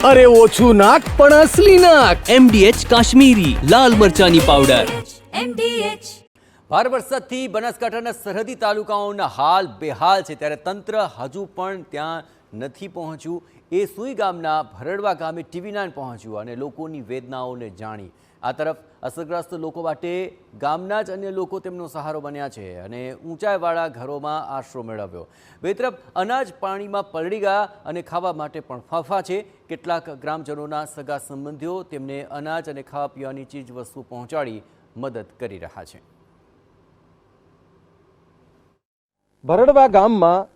અરે ઓછું નાક પણ અસલી નાક. MDH કાશ્મીરી લાલ મરચાની પાવડર. ભારે વરસાદથી બનાસકાંઠાના સરહદી તાલુકાઓના હાલ બેહાલ છે, ત્યારે તંત્ર હજુ પણ ત્યાં નથી પહોંચ્યું. એ સુઈ ગામના ભરડવા ગામે TV9 પહોંચ્યું અને લોકોની વેદનાઓને જાણી. આ તરફ અસરગ્રસ્ત લોકો માટે ગામના જ અન્ય લોકો તેમનો સહારો બન્યા છે અને ઊંચાઈવાળા ઘરોમાં આશરો મેળવ્યો. બે તરફ અનાજ પાણીમાં પલળી ગયા અને ખાવા માટે પણ ફાંફા છે. કેટલાક ગ્રામજનોના સગા સંબંધીઓ તેમને અનાજ અને ખાવા પીવાની ચીજ વસ્તુ પહોંચાડી મદદ કરી રહ્યા છે. ભરડવા ગામમાં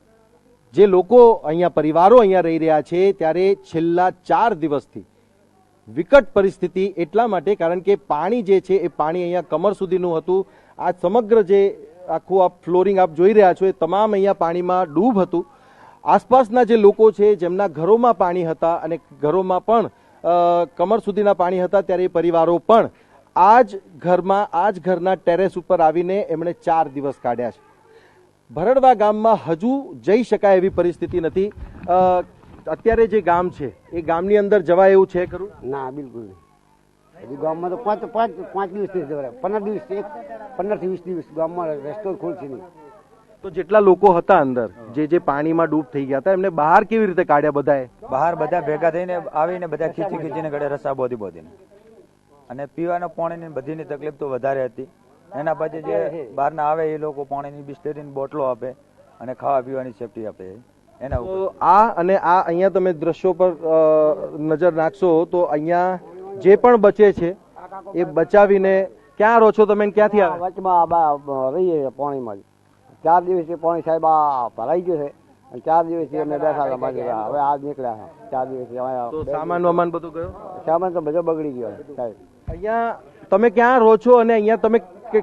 જે લોકો અહીંયા પરિવારો અહીંયા રહી રહ્યા છે, ત્યારે છેલ્લા 4 દિવસથી વિકટ પરિસ્થિતિ એટલા માટે કારણ કે પાણી જે છે એ પાણી અહીંયા કમર સુધીનું હતું. આ સમગ્ર જે આખું આપ ફ્લોરિંગ આપ જોઈ રહ્યા છો એ તમામ અહીંયા પાણીમાં ડૂબ હતું. આસપાસના જે લોકો છે જેમના ઘરોમાં પાણી હતા અને ઘરોમાં પણ કમર સુધીના પાણી હતા, ત્યારે એ પરિવારો પણ આ જ ઘરના ટેરેસ ઉપર આવીને એમણે 4 દિવસ કાઢ્યા છે. ભરડવા ગામમાં હજુ જઈ શકાય એવી પરિસ્થિતિ નથી. અત્યારે જે ગામ છે એ ગામની અંદર જવાય એવું છે ખરું? ના, બિલકુલ નહીં. હજુ ગામમાં તો પાંચ દિવસ નહીં જવાય. 15 દિવસ 15 થી 20 દિવસ ગામમાં રસ્તો ખોલશે નહીં. તો જેટલા લોકો હતા અંદર જે પાણીમાં ડૂબ થઈ ગયા હતા એમને બહાર કેવી રીતે કાઢ્યા? બધાએ બહાર બધા ભેગા થઈને આવીને બધા ખીચીને ગળે રસા બોધીને અને પીવાના પાણીની બધીની તકલીફ તો વધારે હતી. એના પછી જે બહારના આવે એ લોકો પાણીની બિસ્લેરીની બોટલો આપે અને ખાવા પીવાની સેફટી આપે. એના આ અને આ અહીંયા તમે દ્રશ્યો પર નજર નાખશો તો અહીંયા જે પણ બચે છે એ બચાવીને ક્યાં રહો છો તમે? ક્યાંથી આવે? વચમાં રહીએ પાણીમાં. 4 દિવસથી પાણી સાહેબ આ ભરાઈ ગયું છે અને 4 દિવસથી અમે બેઠા હતા. હવે આજ નીકળ્યા છે. 4 દિવસથી તો સામાન બધું ગયો? સામાન તો બધો બગડી ગયો સાહેબ. અહીંયા તમે ક્યાં રહો છો અને અહીંયા તમે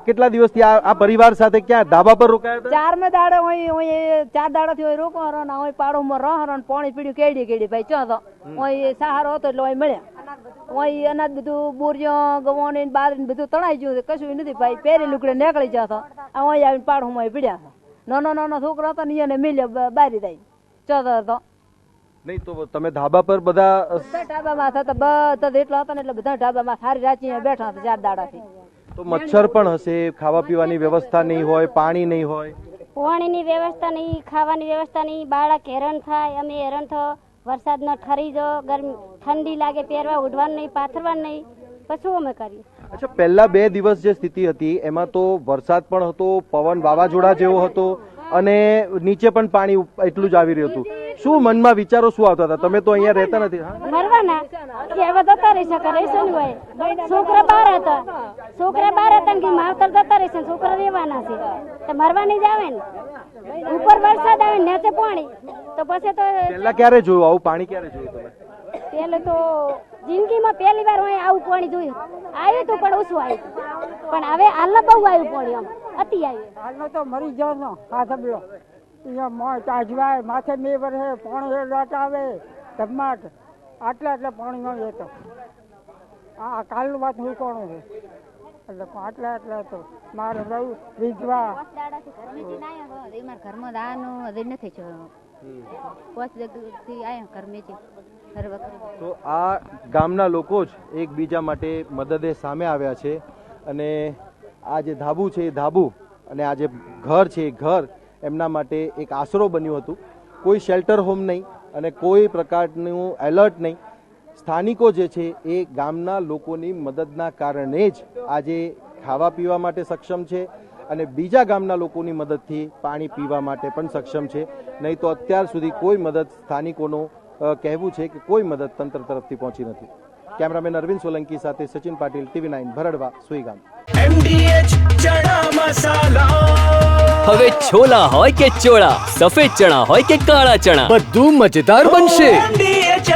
કેટલા દિવસથી આ પરિવાર સાથે ક્યાં ધાબા પર રોકાયા હતા? 4 દાડા હોય 4 દાડાથી હોય રોકો હરો ને હોય પાડોમાં રહો ને પાણી પીડ્યું કેડી ભાઈ ચો તો હોય સહારો હતો એટલે હોય મળ્યા હોય અનાજ બધું બોરિયો ગવોને બારી બધું તણાઈ ગયું કશું નથી ભાઈ. પહેરી લુકડે નીકળી જતો આ હોય આવીને પાડોમાં પીડ્યા. નાનો છોકરો હતો ને એને મિલ્યો બારી દઈ ચો હતો. નહીં તો તમે ધાબા પર બધા ઢાબામાં હતા બધા એટલા હતા ને એટલે બધા ઢાબામાં સારી રાચી બેઠા હતા 4 દાડાથી. તો મચ્છર પણ હશે, ખાવા પીવાની વ્યવસ્થા નહીં હોય, પાણી નહીં હોય, પાણીની વ્યવસ્થા નહીં, ખાવાની વ્યવસ્થા નહીં, બાળક હેરાન થાય, અમે હેરાન થો. વરસાદનો ઠરી જો ગરમી ઠંડી લાગે, પહેરવા ઉઠવાનું નહીં, પાથરવાનું નહીં, પછી અમે કરીએ. અચ્છા, પહેલા 2 દિવસ જે સ્થિતિ હતી એમાં તો વરસાદ પણ હતો, પવન વાવાઝોડા જેવો હતો અને નીચે પણ પાણી એટલું જ આવી રહ્યું હતું. શું મનમાં વિચારો શું આવતા હતા? તમે તો અહીંયા રહેતા નથી. મરવાના કે હવે જતા રહેશે કરે છે ને હોય. છોકરા બહાર હતા કે માવતર જતા રહેશે, છોકરા રહેવાના છે તો મરવાની જ આવે ને. ઉપર વરસાદ આવે નીચે પાણી તો પછી તો પહેલા ક્યારે જોયું આવું પાણી? ક્યારે જોયું તમે? પેલે તો જિંદગીમાં પહેલી વાર હોય આવું પાણી જોયું. આવ્યું તો પણ ઓછું આવ્યું, પણ હવે હાલના બહુ આવ્યું પાણી. આમ અતિ આવ્યું. હાલનો તો મરી જવાનો હા સબલો અહીંયા તાજવાય માથે બે વર્ષે પાણી લાટ આવે ધમાટ આટલા પાણી ન લેતો. આ કાલનું વાત હું કોણ છે એટલે આટલા તો મારે રહું રીઝવા ઘરમાં દાવાનું હજી નથી જોયું. તો આ ગામના લોકો જ એકબીજા માટે મદદે સામે આવ્યા છે અને આ જે ધાબુ છે એ ધાબુ અને આ જે ઘર છે એ ઘર એમના માટે એક આશરો બન્યું હતું. કોઈ શેલ્ટર હોમ નહીં અને કોઈ પ્રકારનું એલર્ટ નહીં. સ્થાનિકો જે છે એ ગામના લોકોની મદદના કારણે જ આજે ખાવા પીવા માટે સક્ષમ છે અને બીજા ગામના લોકોની મદદથી પાણી પીવા માટે પણ સક્ષમ છે. નહીં તો અત્યાર સુધી કોઈ મદદ સ્થાનિકોનું કહેવું છે કે કોઈ મદદ તંત્ર તરફથી પહોંચી નથી. કેમેરામેન અરવિંદ સોલંકી સાથે સચિન પાટીલ, TV9 ભરડવા, સુઈગામ. MDH ચણા મસાલા. હવે છોલા હોય કે ચોળા, સફેદ ચણા હોય કે કાળા ચણા, બધું મજેદાર બનશે. MDH